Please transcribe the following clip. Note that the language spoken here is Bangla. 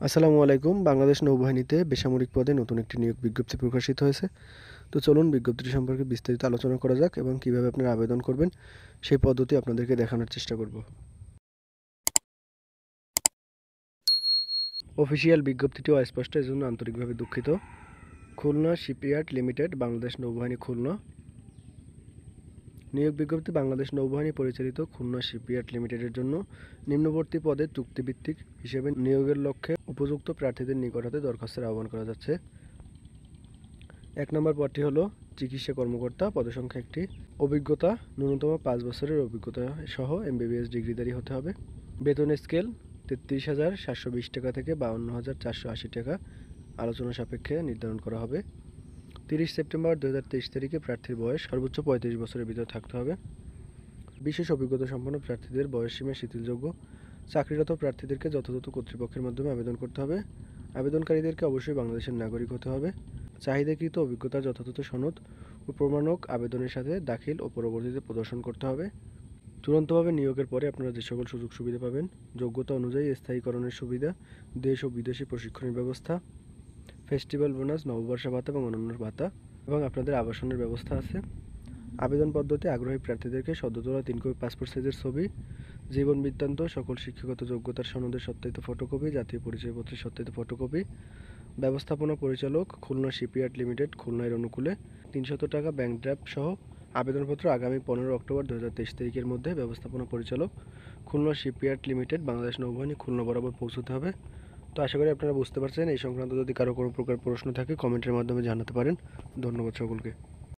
আসসালামু আলাইকুম। বাংলাদেশ নৌবাহিনীতে বেসামরিক পদে নতুন একটি নিয়োগ বিজ্ঞপ্তি প্রকাশিত হয়েছে। তো চলুন বিজ্ঞপ্তিটি সম্পর্কে বিস্তারিত আলোচনা করা যাক এবং কিভাবে আপনারা আবেদন করবেন সেই পদ্ধতি আপনাদেরকে দেখানোর চেষ্টা করব। অফিসিয়াল বিজ্ঞপ্তিটিও অস্পষ্ট, এজন্য আন্তরিকভাবে দুঃখিত। খুলনা শিপইয়ার্ড লিমিটেড, বাংলাদেশ নৌবাহিনী, খুলনা। নিয়োগ বিজ্ঞপ্তি বাংলাদেশ নৌবাহিনী পরিচালিত খুলনা শিপইয়ার্ড লিমিটেডের জন্য নিম্নবর্তী পদে চুক্তিভিত্তিক হিসেবে নিয়োগের লক্ষ্যে উপযুক্ত প্রার্থীদের নিকট হতে দরখাস্তের আহ্বান করা যাচ্ছে। 1 নম্বর পদটি হলো চিকিৎসা কর্মকর্তা, পদসংখ্যা 1টি। অভিজ্ঞতা ন্যূনতম 5 বছরের অভিজ্ঞতা সহ এমবিবিএস ডিগ্রিধারী হতে হবে। বেতন স্কেল 33,720 টাকা থেকে 52,480 টাকা আলোচনা সাপেক্ষে নির্ধারণ করা হবে। 30 সেপ্টেম্বর 2023 তারিখে প্রার্থীর বয়স সর্বোচ্চ 35 বছরের ভিতর থাকতে হবে। বিশেষ অভিজ্ঞতা সম্পন্ন প্রার্থীদের বয়সসীমা শিথিলযোগ্য। চাকরিরত প্রার্থীদেরকে যথাযথ কর্তৃপক্ষের মাধ্যমে আবেদন করতে হবে। আবেদনকারীদেরকে অবশ্যই বাংলাদেশের নাগরিক হতে হবে। চাহিদাকৃত অভিজ্ঞতার যথাযথ সনদ ও প্রমাণক আবেদনের সাথে দাখিল ও পরবর্তীতে প্রদর্শন করতে হবে। চূড়ান্তভাবে নিয়োগের পরে আপনারা যে সকল সুযোগ সুবিধা পাবেন: যোগ্যতা অনুযায়ী স্থায়ীকরণের সুবিধা, দেশ ও বিদেশি প্রশিক্ষণের ব্যবস্থা, ফেস্টিভ্যাল বোনাস, নববর্ষ ভাতা এবং অন্যান্য ভাতা, এবং আপনাদের আবাসনের ব্যবস্থা আছে। আবেদন পদ্ধতি: আগ্রহী প্রার্থীদেরকে সদ্য তোলা 3 কপি পাসপোর্ট সাইজের ছবি, জীবন বৃত্তান্ত, সকল শিক্ষাগত যোগ্যতার সনদের সত্যায়িত ফটোকপি, জাতীয় পরিচয়পত্রের সত্যায়িত ফটোকপি। ব্যবস্থাপনা পরিচালক, খুলনা শিপইয়ার্ড লিমিটেড, খুলনার অনুকূলে। 300 টাকা ব্যাংক ড্রাফট সহ আবেদনপত্র আগামী 15 অক্টোবর 2023 তারিখের মধ্যে ব্যবস্থাপনা পরিচালক, খুলনা শিপইয়ার্ড লিমিটেড, বাংলাদেশ নৌবাহিনী, খুলনা বরাবর পৌঁছতে হবে। তো আশা করি আপনারা বুঝতে পারছেন। এই সংক্রান্ত যদি কারো কোনো প্রকার প্রশ্ন থাকে কমেন্টের মাধ্যমে জানাতে পারেন। ধন্যবাদ সকলকে।